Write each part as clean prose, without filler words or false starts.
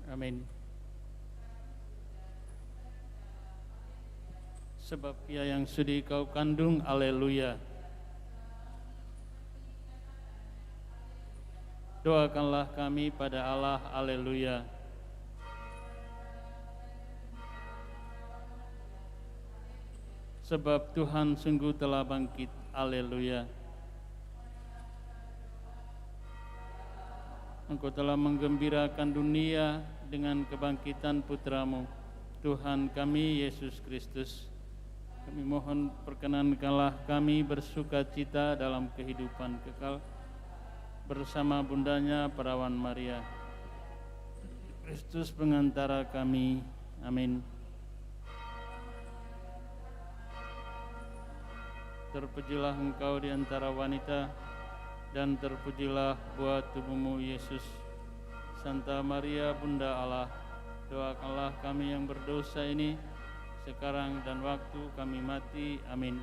Amin. Sebab Ia yang sudi kau kandung, haleluya. Doakanlah kami pada Allah, haleluya. Sebab Tuhan sungguh telah bangkit, haleluya. Engkau telah menggembirakan dunia dengan kebangkitan putra-Mu, Tuhan kami Yesus Kristus. Kami mohon perkenankanlah kami bersuka cita dalam kehidupan kekal bersama bundanya Perawan Maria, Kristus pengantara kami. Amin. Terpujilah Engkau di antara wanita, dan terpujilah buah tubuhmu Yesus. Santa Maria Bunda Allah, doakanlah kami yang berdosa ini sekarang dan waktu kami mati. Amin.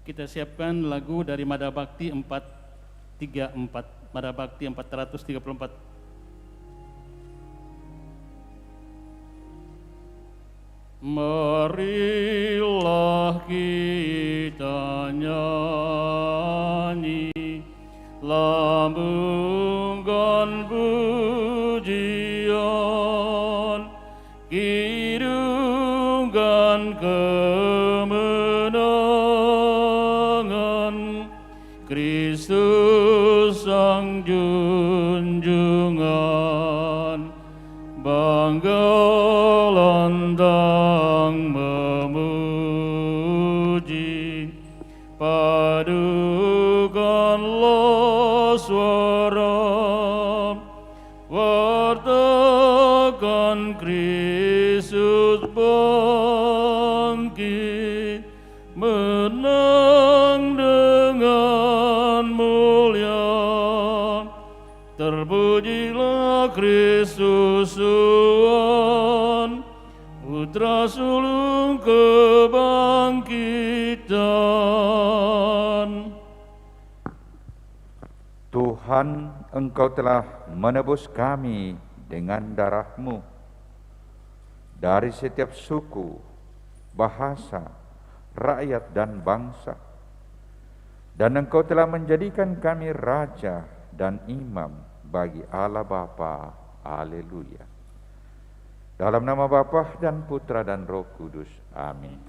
Kita siapkan lagu dari Mada Bakti 434, Mada Bakti 434. Marilah kita nyanyi, lambungkan pujian, kidungkan Kristus sang junjungan, bangga lantang memuji, padukanlah suara, wartakan Kristus bangkit, menang dengan mulia. Terpujilah Kristus Tuhan, Putra sulung kebangkitan. Tuhan, Engkau telah menebus kami dengan darah-Mu dari setiap suku, bahasa, rakyat dan bangsa, dan Engkau telah menjadikan kami raja dan imam bagi Allah Bapa. Haleluya. Dalam nama Bapa dan Putra dan Roh Kudus. Amin.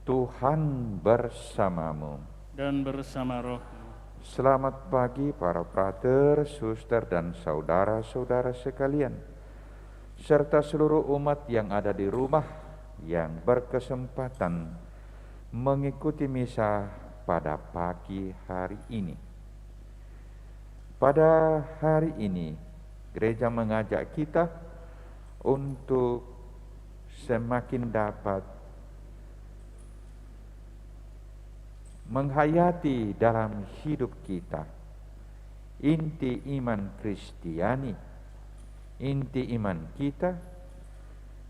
Tuhan bersamamu Dan bersama roh. Selamat pagi para frater, suster dan saudara-saudara sekalian, serta seluruh umat yang ada di rumah yang berkesempatan mengikuti misa pada pagi hari ini. Pada hari ini, gereja mengajak kita untuk semakin dapat menghayati dalam hidup kita inti iman Kristiani. Inti iman kita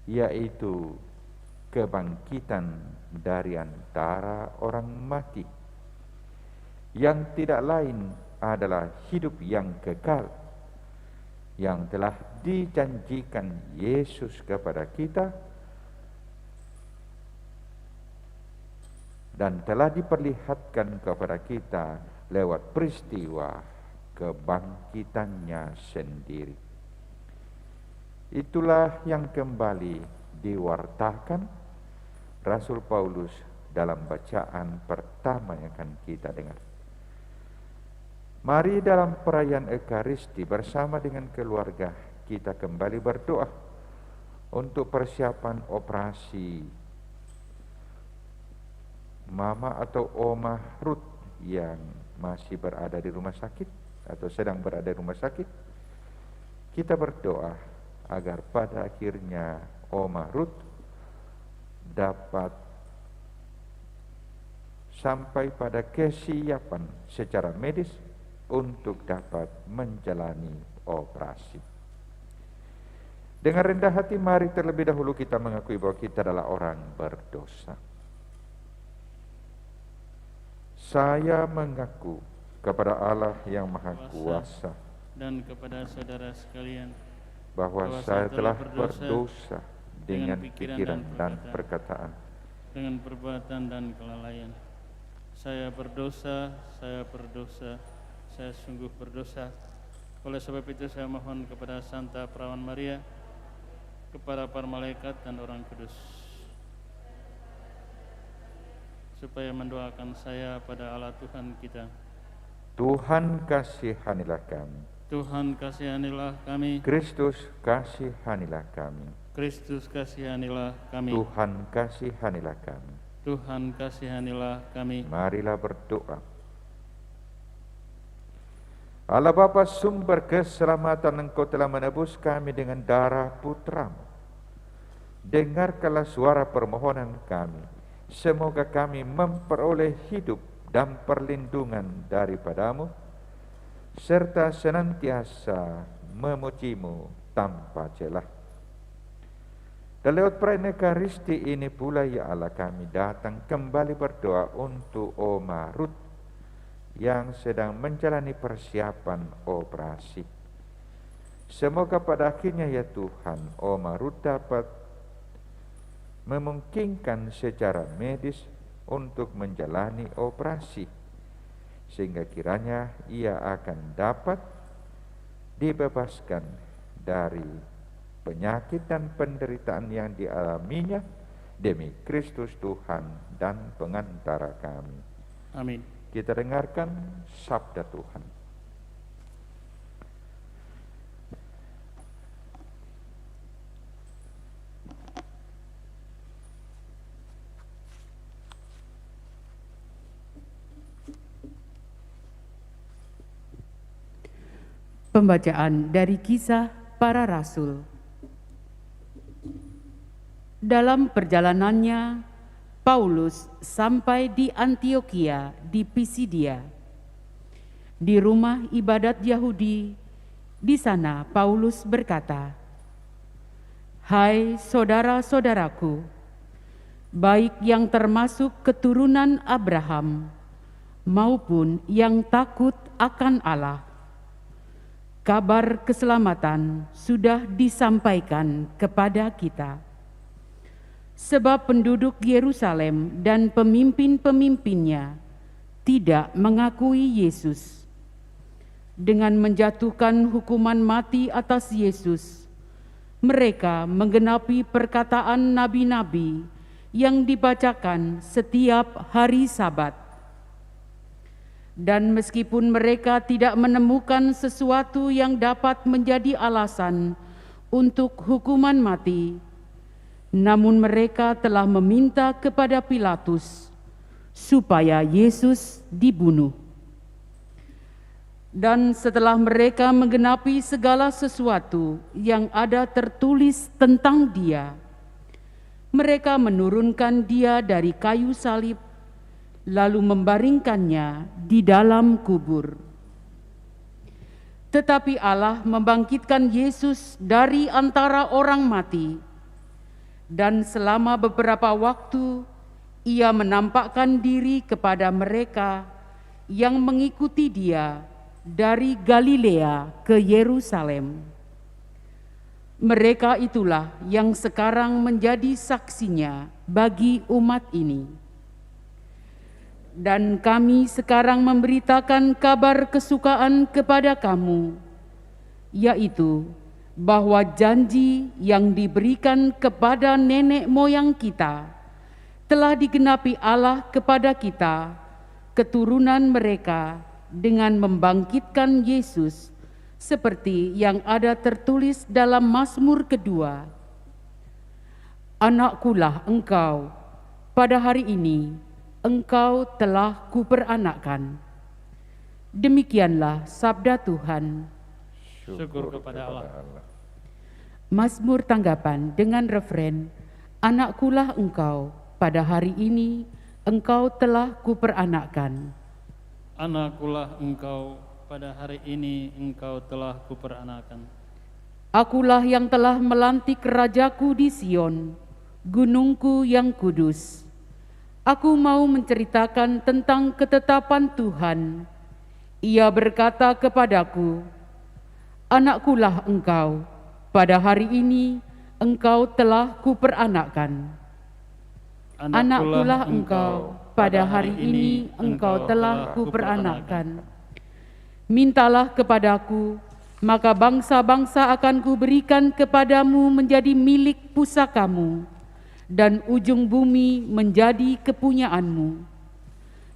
yaitu kebangkitan dari antara orang mati, yang tidak lain adalah hidup yang kekal yang telah dijanjikan Yesus kepada kita dan telah diperlihatkan kepada kita lewat peristiwa kebangkitannya sendiri. Itulah yang kembali diwartakan Rasul Paulus dalam bacaan pertama yang akan kita dengar. Mari dalam perayaan Ekaristi bersama dengan keluarga kita kembali berdoa untuk persiapan operasi Mama atau Oma Ruth yang masih berada di rumah sakit atau sedang berada di rumah sakit. Kita berdoa agar pada akhirnya Oma Ruth dapat sampai pada kesiapan secara medis untuk dapat menjalani operasi. Dengan rendah hati mari terlebih dahulu kita mengakui bahwa kita adalah orang berdosa. Saya mengaku kepada Allah yang Maha Kuasa dan kepada saudara sekalian bahwa saya telah berdosa dengan pikiran dan perkataan, dengan perbuatan dan kelalaian. Saya berdosa, saya sungguh berdosa. Oleh sebab itu saya mohon kepada Santa Perawan Maria, kepada para malaikat dan orang kudus, supaya mendoakan saya pada Allah Tuhan kita. Tuhan kasihanilah kami. Tuhan kasihanilah kami. Kristus kasihanilah kami. Kristus kasihanilah kami. Tuhan kasihanilah kami. Tuhan kasihanilah kami. Marilah berdoa. Allah Bapa, sumber keselamatan, Engkau telah menebus kami dengan darah Putra-Mu. Dengarkanlah suara permohonan kami. Semoga kami memperoleh hidup dan perlindungan daripada-Mu, serta senantiasa memuji-Mu tanpa celah. Dan lewat perayaan Ekaristi ini pula ya Allah, kami datang kembali berdoa untuk Oma Ruth yang sedang menjalani persiapan operasi. Semoga pada akhirnya ya Tuhan, Oma Ruth dapat memungkinkan secara medis untuk menjalani operasi, sehingga kiranya ia akan dapat dibebaskan dari penyakit dan penderitaan yang dialaminya demi Kristus Tuhan dan pengantara kami. Amin. Kita dengarkan sabda Tuhan. Pembacaan dari Kisah Para Rasul. Dalam perjalanannya, Paulus sampai di Antiokhia di Pisidia. Di rumah ibadat Yahudi, di sana Paulus berkata, "Hai saudara-saudaraku, baik yang termasuk keturunan Abraham maupun yang takut akan Allah, kabar keselamatan sudah disampaikan kepada kita. Sebab penduduk Yerusalem dan pemimpin-pemimpinnya tidak mengakui Yesus. Dengan menjatuhkan hukuman mati atas Yesus, mereka menggenapi perkataan nabi-nabi yang dibacakan setiap hari Sabat. Dan meskipun mereka tidak menemukan sesuatu yang dapat menjadi alasan untuk hukuman mati, namun mereka telah meminta kepada Pilatus supaya Yesus dibunuh. Dan setelah mereka menggenapi segala sesuatu yang ada tertulis tentang Dia, mereka menurunkan Dia dari kayu salib, lalu membaringkannya di dalam kubur. Tetapi Allah membangkitkan Yesus dari antara orang mati, dan selama beberapa waktu Ia menampakkan diri kepada mereka yang mengikuti Dia dari Galilea ke Yerusalem. Mereka itulah yang sekarang menjadi saksinya bagi umat ini. Dan kami sekarang memberitakan kabar kesukaan kepada kamu, yaitu bahwa janji yang diberikan kepada nenek moyang kita telah digenapi Allah kepada kita, keturunan mereka, dengan membangkitkan Yesus, seperti yang ada tertulis dalam Mazmur kedua. Anakkulah engkau, pada hari ini engkau telah kuperanakkan. Demikianlah sabda Tuhan. Syukur kepada Allah. Mazmur tanggapan dengan referen, Anakkulah engkau, pada hari ini engkau telah kuperanakkan. Anakkulah engkau, pada hari ini engkau telah kuperanakkan. Akulah yang telah melantik rajaku di Sion, gunungku yang kudus. Aku mau menceritakan tentang ketetapan Tuhan. Ia berkata kepadaku, Anakkulah engkau, pada hari ini engkau telah kuperanakkan. Anakkulah engkau, pada hari ini engkau telah kuperanakkan. Mintalah kepadaku, maka bangsa-bangsa akan kuberikan kepadamu menjadi milik pusakamu, dan ujung bumi menjadi kepunyaanmu.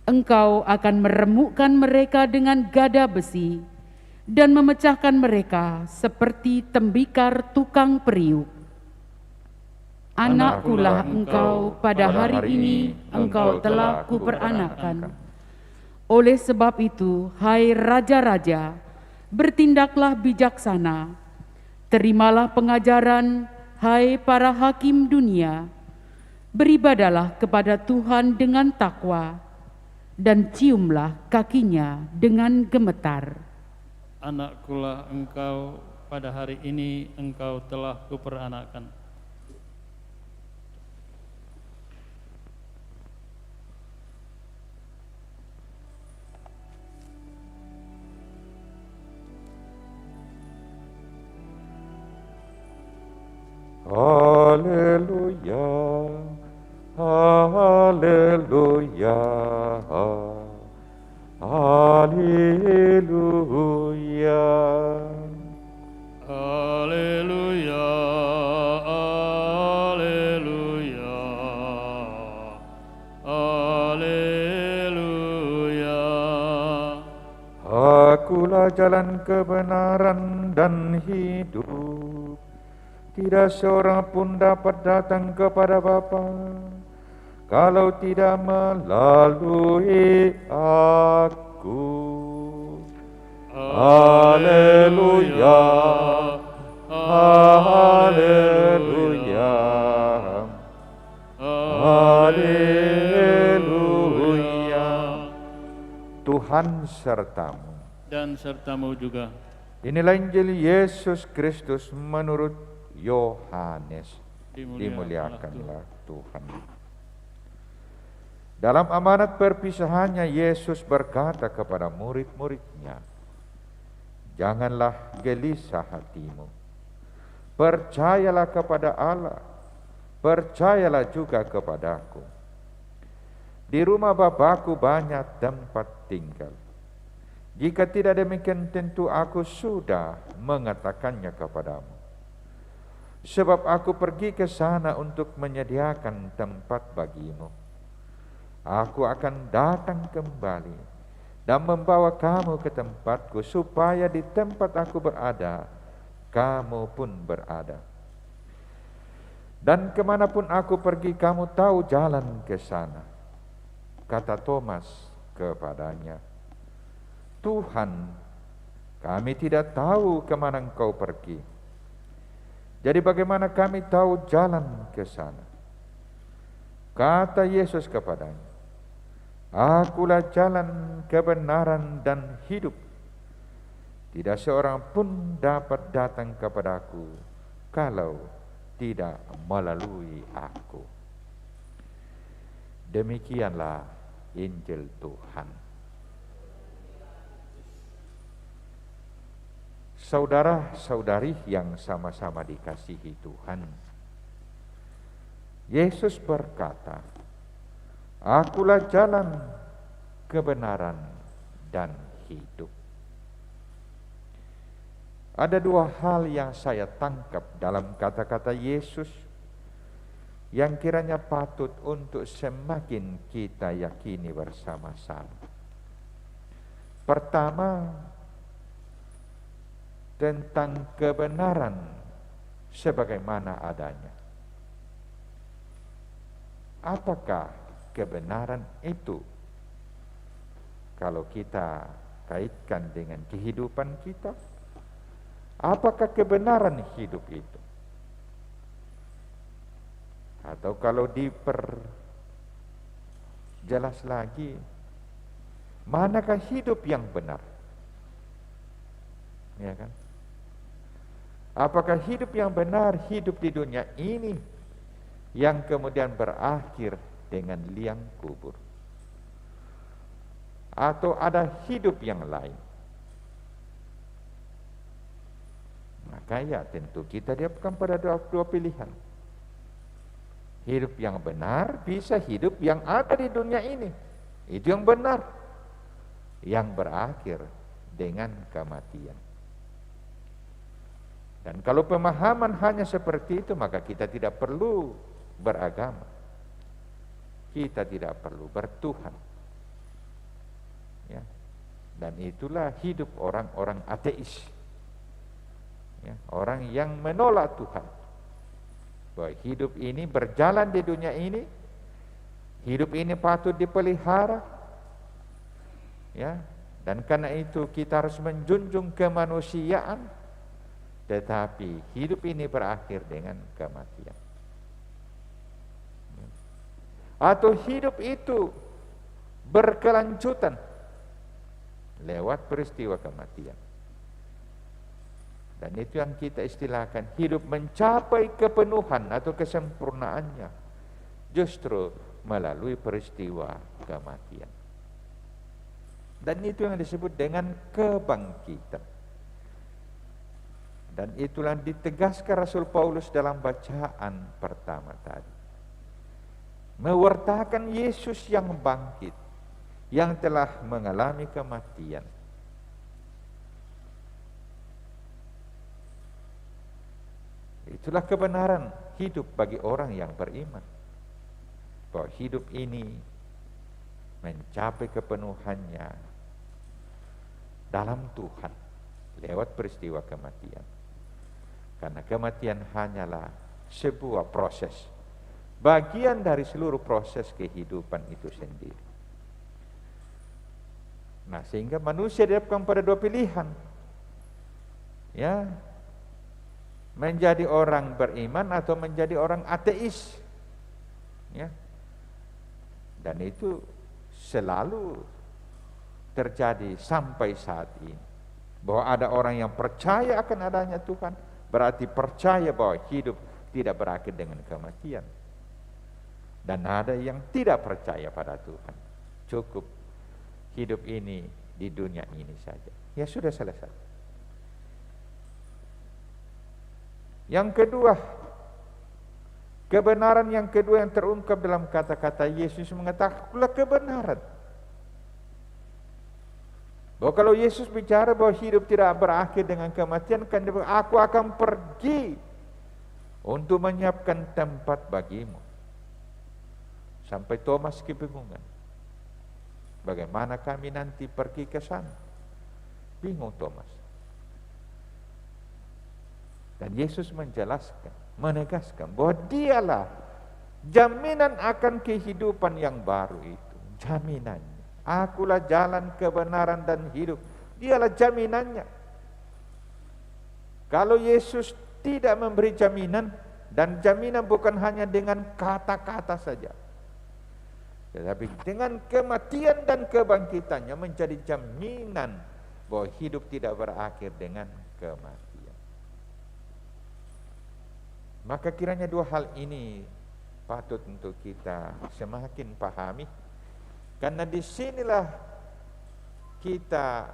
Engkau akan meremukkan mereka dengan gada besi, dan memecahkan mereka seperti tembikar tukang periuk. Anakkulah engkau, pada hari ini engkau telah kuperanakkan. Oleh sebab itu, hai raja-raja, bertindaklah bijaksana. Terimalah pengajaran, hai para hakim dunia. Beribadalah kepada Tuhan dengan takwa, dan ciumlah kakinya dengan gemetar. Anakkulah engkau, pada hari ini engkau telah kuperanakkan. Haleluya, haleluya, haleluya. Haleluya, haleluya, haleluya. Akulah jalan kebenaran dan hidup. Tidak seorang pun dapat datang kepada Bapa kalau tidak melalui aku. Haleluya, haleluya, haleluya. Tuhan sertamu. Dan sertamu juga. Inilah Injil Yesus Kristus menurut Yohanes. Dimuliakanlah Tuhan. Dalam amanat perpisahannya, Yesus berkata kepada murid-muridnya, janganlah gelisah hatimu. Percayalah kepada Allah, percayalah juga kepadaku. Di rumah Bapa-Ku banyak tempat tinggal. Jika tidak demikian, tentu aku sudah mengatakannya kepadamu. Sebab aku pergi ke sana untuk menyediakan tempat bagimu. Aku akan datang kembali dan membawa kamu ke tempatku, supaya di tempat aku berada, kamu pun berada. Dan kemanapun aku pergi, kamu tahu jalan ke sana. Kata Thomas kepadanya, Tuhan, kami tidak tahu kemana engkau pergi. Jadi bagaimana kami tahu jalan ke sana? Kata Yesus kepadanya, Akulah jalan, kebenaran, dan hidup. Tidak seorang pun dapat datang kepadaku kalau tidak melalui aku. Demikianlah Injil Tuhan. Saudara-saudari yang sama-sama dikasihi Tuhan, Yesus berkata, Akulah jalan, kebenaran, dan hidup. Ada dua hal yang saya tangkap dalam kata-kata Yesus yang kiranya patut untuk semakin kita yakini bersama-sama. Pertama, tentang kebenaran sebagaimana adanya. Apakah kebenaran itu? Kalau kita kaitkan dengan kehidupan kita, apakah kebenaran hidup itu? Atau kalau diperjelas lagi, manakah hidup yang benar? Ya kan? Apakah hidup yang benar hidup di dunia ini yang kemudian berakhir dengan liang kubur? Atau ada hidup yang lain? Maka ya tentu kita dihadapkan pada dua pilihan. Hidup yang benar bisa hidup yang ada di dunia ini. Itu yang benar. Yang berakhir dengan kematian. Dan kalau pemahaman hanya seperti itu, maka kita tidak perlu beragama. Kita tidak perlu bertuhan. Ya. Dan itulah hidup orang-orang ateis. Ya, orang yang menolak Tuhan. Bahwa hidup ini berjalan di dunia ini, hidup ini patut dipelihara. Ya, dan karena itu kita harus menjunjung kemanusiaan, tetapi hidup ini berakhir dengan kematian. Atau hidup itu berkelanjutan lewat peristiwa kematian. Dan itu yang kita istilahkan hidup mencapai kepenuhan atau kesempurnaannya justru melalui peristiwa kematian. Dan itu yang disebut dengan kebangkitan. Dan itulah ditegaskan Rasul Paulus dalam bacaan pertama tadi. Mewartakan Yesus yang bangkit, yang telah mengalami kematian. Itulah kebenaran hidup bagi orang yang beriman. Bahwa hidup ini mencapai kepenuhannya dalam Tuhan lewat peristiwa kematian. Karena kematian hanyalah sebuah proses, bagian dari seluruh proses kehidupan itu sendiri. Nah, sehingga manusia dihadapkan pada dua pilihan. Ya, menjadi orang beriman atau menjadi orang ateis. Ya. Dan itu selalu terjadi sampai saat ini. Bahwa ada orang yang percaya akan adanya Tuhan, berarti percaya bahwa hidup tidak berakhir dengan kematian. Dan ada yang tidak percaya pada Tuhan. Cukup hidup ini di dunia ini saja. Ya sudah selesai. Yang kedua, kebenaran yang kedua yang terungkap dalam kata-kata Yesus mengatakan kebenaran. Bahwa kalau Yesus bicara bahwa hidup tidak berakhir dengan kematian, kan dia bilang, aku akan pergi untuk menyiapkan tempat bagimu. Sampai Thomas kebingungan. Bagaimana kami nanti pergi ke sana? Bingung Thomas. Dan Yesus menjelaskan, menegaskan bahwa dialah jaminan akan kehidupan yang baru itu. Jaminannya. Akulah jalan kebenaran dan hidup. Dialah jaminannya. Kalau Yesus tidak memberi jaminan, dan jaminan bukan hanya dengan kata-kata saja, tetapi dengan kematian dan kebangkitannya menjadi jaminan bahwa hidup tidak berakhir dengan kematian. Maka kiranya dua hal ini patut untuk kita semakin pahami. Karena disinilah kita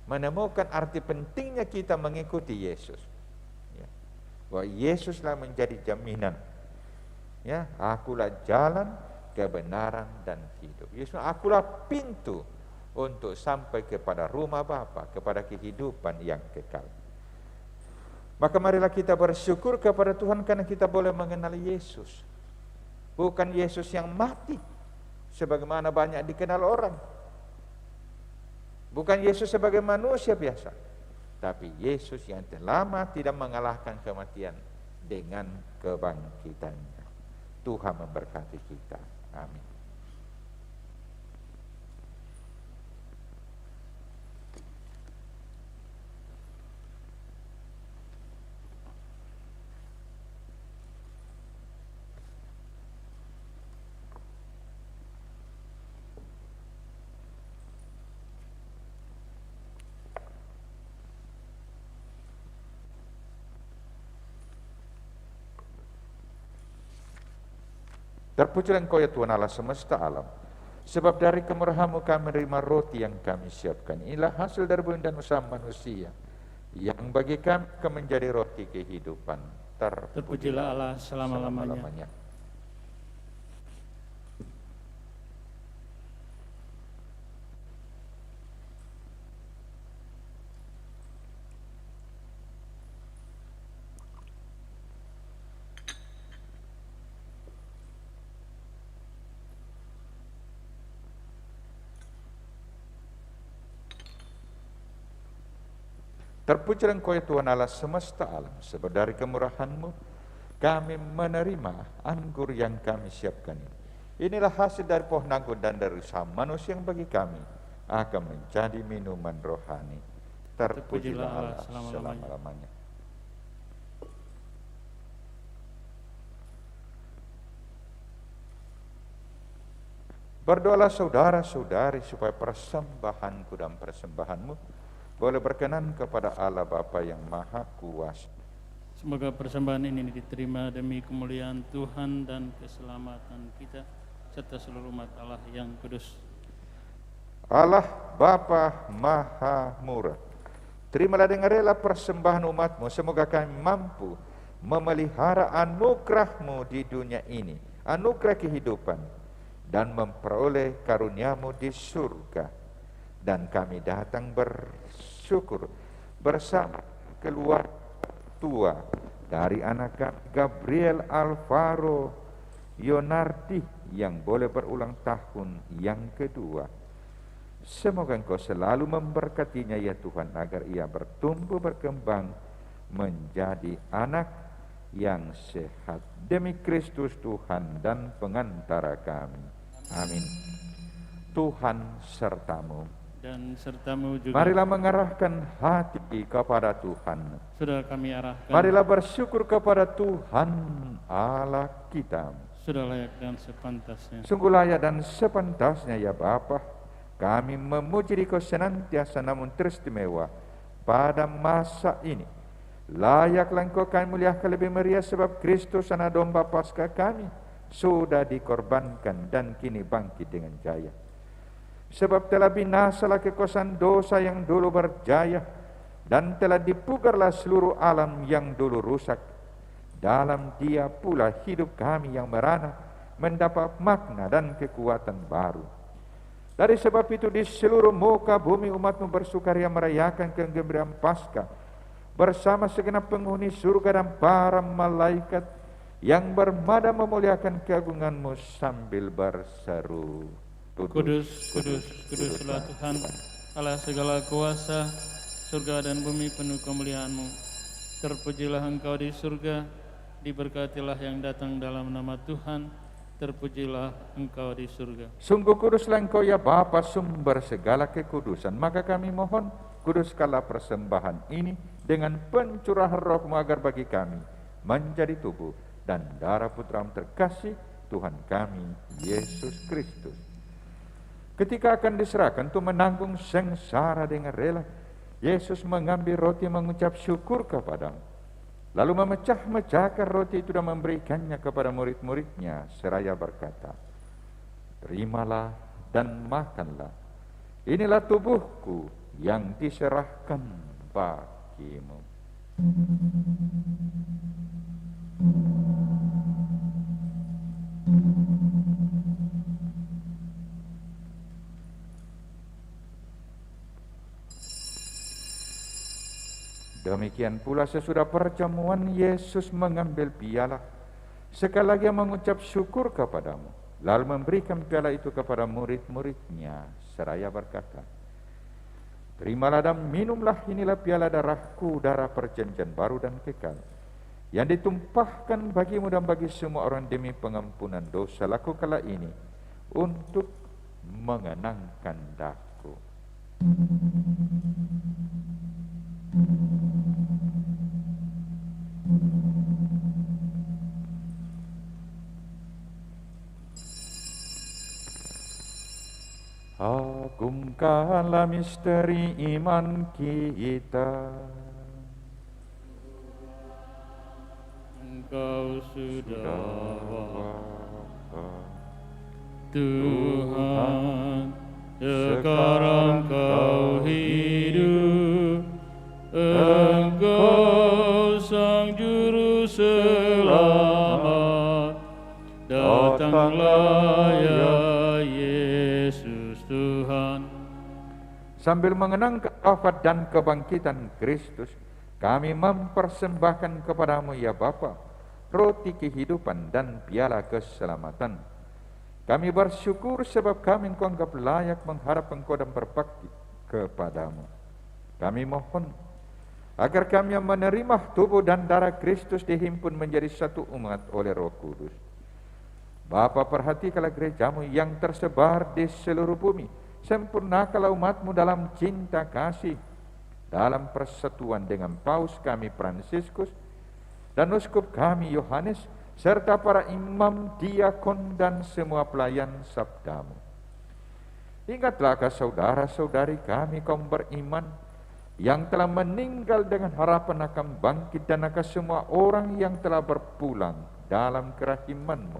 menemukan arti pentingnya kita mengikuti Yesus. Ya. Bahwa Yesuslah menjadi jaminan. Ya, akulah jalan, kebenaran dan hidup. Yesus, akulah pintu untuk sampai kepada rumah Bapa, kepada kehidupan yang kekal. Maka marilah kita bersyukur kepada Tuhan karena kita boleh mengenal Yesus. Bukan Yesus yang mati sebagaimana banyak dikenal orang. Bukan Yesus sebagai manusia biasa, tapi Yesus yang telah mati dan mengalahkan kematian dengan kebangkitannya. Tuhan memberkati kita. Amin. Terpujilah Engkau ya Tuhan Allah semesta alam, sebab dari kemurahan-Mu kami menerima roti yang kami siapkan. Inilah hasil dari bumi dan usaha manusia, yang bagi kami akan menjadi roti kehidupan. Terpujilah Allah selama-lamanya. Terpujilah Engkau ya Tuhan Allah semesta alam, sebab dari kemurahan-Mu kami menerima anggur yang kami siapkan ini. Inilah hasil dari pohon anggur dan dari usaha manusia yang bagi kami akan menjadi minuman rohani. Terpujilah Allah selama-lamanya. Berdoalah saudara-saudari supaya persembahanku dan persembahanmu boleh berkenan kepada Allah Bapa yang Maha Kuasa. Semoga persembahan ini diterima demi kemuliaan Tuhan dan keselamatan kita serta seluruh umat Allah yang kudus. Allah Bapa Maha Murah, terimalah dengan rela persembahan umat-Mu. Semoga kami mampu memelihara anugerah-Mu di dunia ini, anugerah kehidupan, dan memperoleh karunia-Mu di surga. Dan kami datang bersyukur bersama keluarga tua dari anak kami Gabriel Alvaro Yonardi yang boleh berulang tahun yang kedua. Semoga Engkau selalu memberkatinya ya Tuhan, agar ia bertumbuh berkembang menjadi anak yang sehat. Demi Kristus Tuhan dan pengantara kami. Amin. Tuhan sertamu. Dan sertamu juga. Marilah mengarahkan hati kepada Tuhan. Sudah kami arahkan. Marilah bersyukur kepada Tuhan Allah kita. Sudah layak dan sepantasnya. Sungguh layak dan sepantasnya ya Bapa, kami memuji Dikau senantiasa namun teristimewa pada masa ini. Layaklah Engkau kami muliakan lebih meriah, sebab Kristus anak domba Paskah kami sudah dikorbankan dan kini bangkit dengan jaya. Sebab telah binasalah kekuasaan dosa yang dulu berjaya, dan telah dipugarlah seluruh alam yang dulu rusak. Dalam Dia pula hidup kami yang merana mendapat makna dan kekuatan baru. Dari sebab itu di seluruh muka bumi umat-Mu bersukaria merayakan kegembiraan Paskah bersama segenap penghuni surga dan para malaikat yang bermada memuliakan keagungan-Mu sambil berseru, Kudus, kudus, kuduslah Tuhan, Allah segala kuasa, surga dan bumi penuh kemuliaan-Mu. Terpujilah Engkau di surga, diberkatilah yang datang dalam nama Tuhan, terpujilah Engkau di surga. Sungguh kuduslah Engkau ya Bapa, sumber segala kekudusan. Maka kami mohon, kuduskanlah persembahan ini dengan pencurahan Roh-Mu, agar bagi kami menjadi tubuh dan darah Putra-Mu terkasih, Tuhan kami, Yesus Kristus. Ketika akan diserahkan untuk menanggung sengsara dengan rela, Yesus mengambil roti mengucap syukur kepada-Mu, lalu memecah-mecahkan roti itu dan memberikannya kepada murid-muridnya seraya berkata, terimalah dan makanlah, inilah tubuhku yang diserahkan bagimu. Demikian pula sesudah perjamuan Yesus mengambil piala, sekali lagi mengucap syukur kepadamu, lalu memberikan piala itu kepada murid-muridnya, seraya berkata, terimalah dan minumlah, inilah piala darahku, darah perjanjian baru dan kekal, yang ditumpahkan bagimu dan bagi semua orang demi pengampunan dosa. Lakukanlah ini untuk mengenangkan daku. Agungkanlah misteri iman kita. Engkau sudah wafat, Tuhan, sekarang Kau hidup. Engkau Sang Juru Selamat, datanglah ya Yesus Tuhan. Sambil mengenangkan wafat dan kebangkitan Kristus, kami mempersembahkan kepadamu ya Bapa, roti kehidupan dan piala keselamatan. Kami bersyukur sebab kami Engkau anggap layak menghadap Engkau dan berbakti kepadamu. Kami mohon agar kami yang menerima tubuh dan darah Kristus dihimpun menjadi satu umat oleh Roh Kudus. Bapa, perhatikanlah gerejamu yang tersebar di seluruh bumi. Sempurnakanlah umatmu dalam cinta kasih, dalam persatuan dengan Paus kami Fransiskus dan uskup kami Yohanes, serta para imam, diakon dan semua pelayan sabdamu. Ingatlah ke saudara-saudari kami kaum beriman yang telah meninggal dengan harapan akan bangkit, dan akan semua orang yang telah berpulang dalam kerahiman-Mu.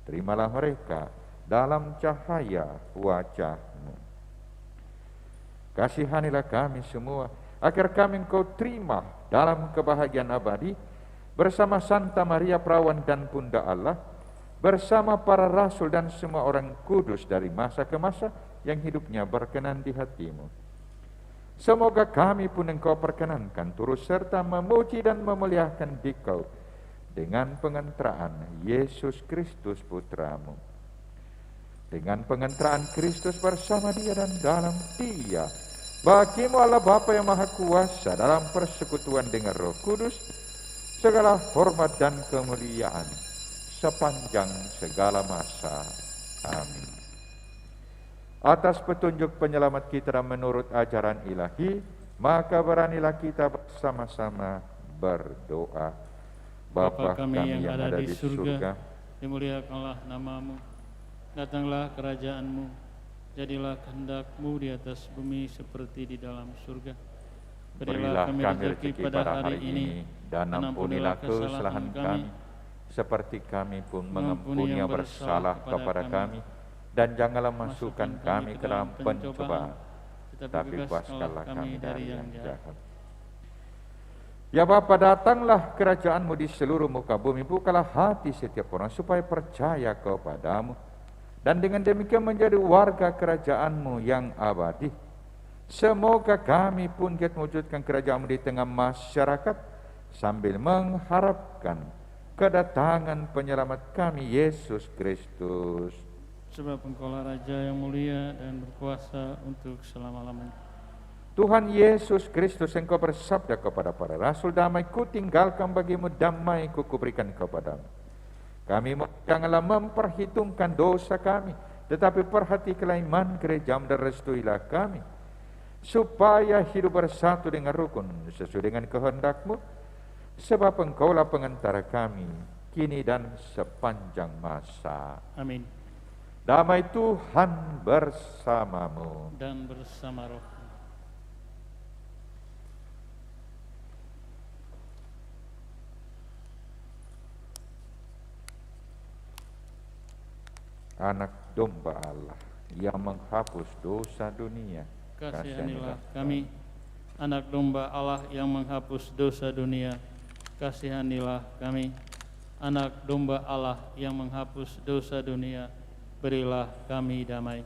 Terimalah mereka dalam cahaya wajah-Mu. Kasihanilah kami semua agar kami Engkau terima dalam kebahagiaan abadi bersama Santa Maria Perawan dan Bunda Allah, bersama para rasul dan semua orang kudus dari masa ke masa yang hidupnya berkenan di hati-Mu. Semoga kami pun Engkau perkenankan turut serta memuji dan memuliakan Dikau dengan pengenteraan Yesus Kristus Putra-Mu. Dengan pengenteraan Kristus bersama Dia dan dalam Dia, bagi-Mu Allah Bapa yang Maha Kuasa dalam persekutuan dengan Roh Kudus, segala hormat dan kemuliaan sepanjang segala masa. Amin. Atas petunjuk penyelamat kita dan menurut ajaran ilahi, maka beranilah kita bersama-sama berdoa. Bapa kami yang ada di surga, dimuliakanlah nama-Mu, datanglah kerajaan-Mu, jadilah kehendak-Mu di atas bumi seperti di dalam surga. Berilah kami rezeki pada hari ini, dan ampunilah kesalahan kami, seperti kami pun mengampuni yang bersalah kepada kami. Dan janganlah masukkan kami ke dalam pencobaan, tetapi bebaskanlah kami dari yang jahat. Ya Bapa, datanglah kerajaan-Mu di seluruh muka bumi. Bukalah hati setiap orang supaya percaya kepadamu, dan dengan demikian menjadi warga kerajaan-Mu yang abadi. Semoga kami pun giat mewujudkan kerajaan-Mu di tengah masyarakat, sambil mengharapkan kedatangan penyelamat kami, Yesus Kristus. Sebab Engkaulah Raja yang mulia dan berkuasa untuk selama-lamanya. Tuhan Yesus Kristus, Engkau bersabda kepada para rasul, damai-Ku tinggalkan bagimu, damai-Ku kuberikan kepadamu. Kami janganlah memperhitungkan dosa kami, tetapi perhatikanlah iman gereja-Mu dan restuilah kami, supaya hidup bersatu dengan rukun sesuai dengan kehendak-Mu, sebab Engkaulah pengantara kami kini dan sepanjang masa. Amin. Damai Tuhan bersamamu dan bersama roh. Anak domba Allah yang menghapus dosa dunia, kasihanilah kami. Anak domba Allah yang menghapus dosa dunia, kasihanilah kami. Anak domba Allah yang menghapus dosa dunia, berilah kami damai.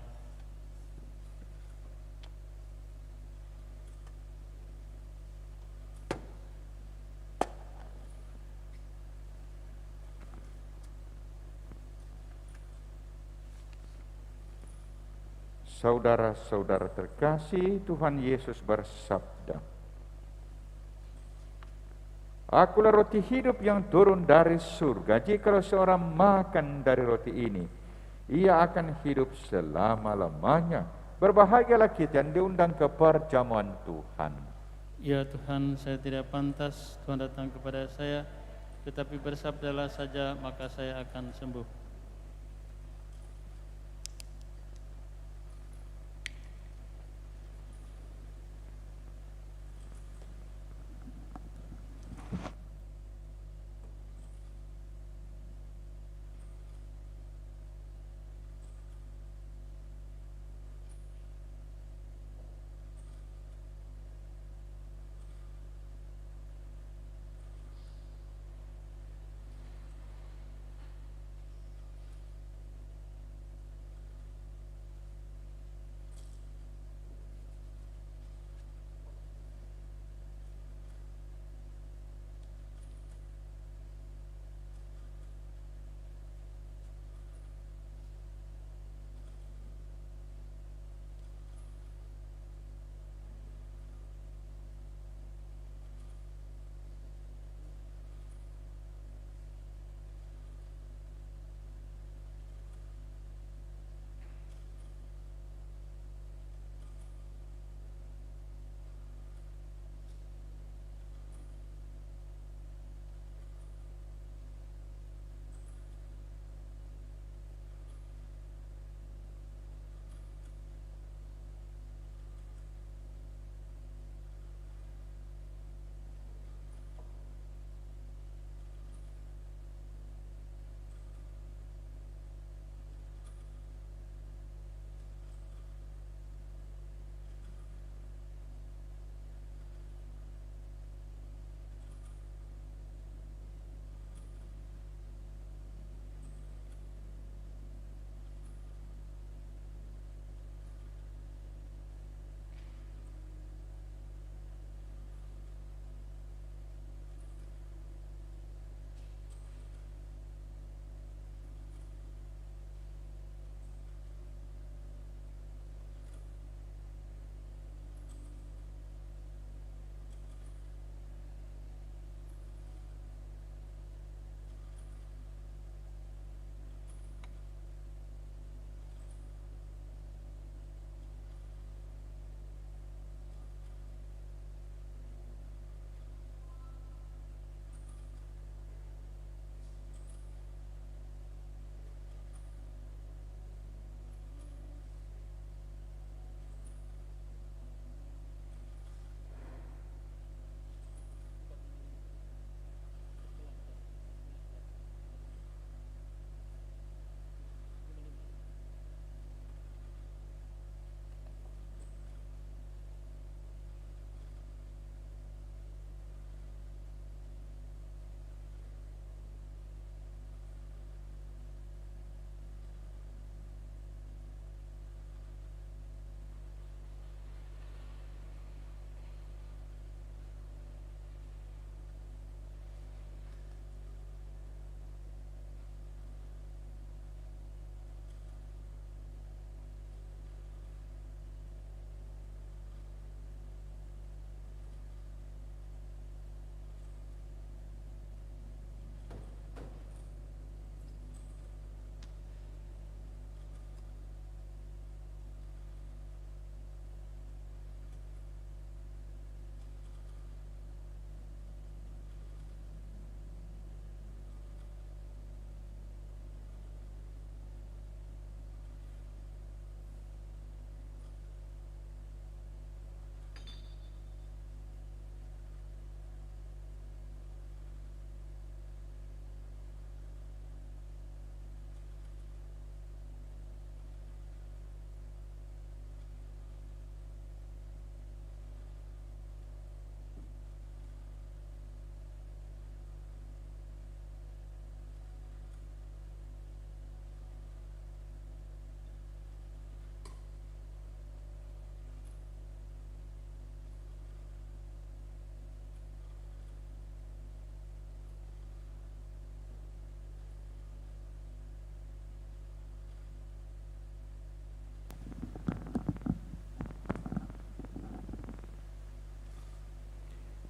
Saudara-saudara terkasih, Tuhan Yesus bersabda, Akulah roti hidup yang turun dari surga. Jikalau seorang makan dari roti ini, ia akan hidup selama-lamanya. Berbahagialah kita yang diundang ke perjamuan Tuhan. Ya Tuhan, saya tidak pantas Tuhan datang kepada saya, tetapi bersabdalah saja, maka saya akan sembuh.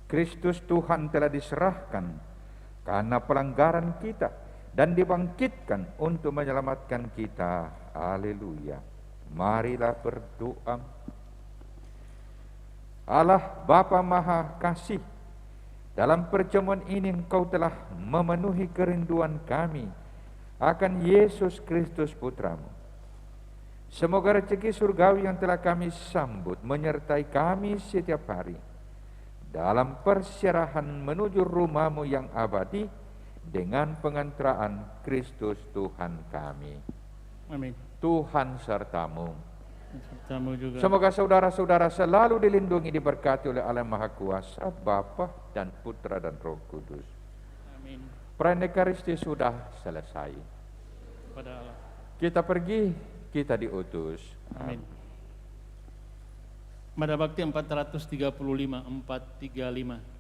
Kristus Tuhan telah diserahkan karena pelanggaran kita dan dibangkitkan untuk menyelamatkan kita. Haleluya. Marilah berdoa. Allah Bapa Maha Kasih, dalam perjamuan ini Engkau telah memenuhi kerinduan kami akan Yesus Kristus Putramu. Semoga rezeki surgawi yang telah kami sambut menyertai kami setiap hari dalam persiarahan menuju rumah-Mu yang abadi dengan pengantaraan Kristus Tuhan kami. Amin. Tuhan sertamu. Sertamu juga. Semoga saudara-saudara selalu dilindungi diberkati oleh Allah Maha Kuasa, Bapa dan Putra dan Roh Kudus. Amin. Perayaan Ekaristi sudah selesai. Pada Allah. Kita pergi, kita diutus. Amin. Mada Bakti 435.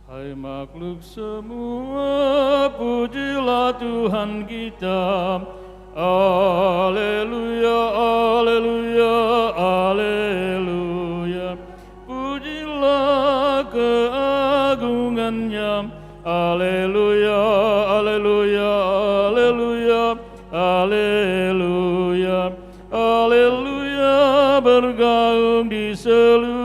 Hai makhluk semua, pujilah Tuhan kita. Haleluya, haleluya, haleluya. Pujilah keagungannya. Haleluya, haleluya, haleluya, haleluya. Haleluya bergaung di seluruh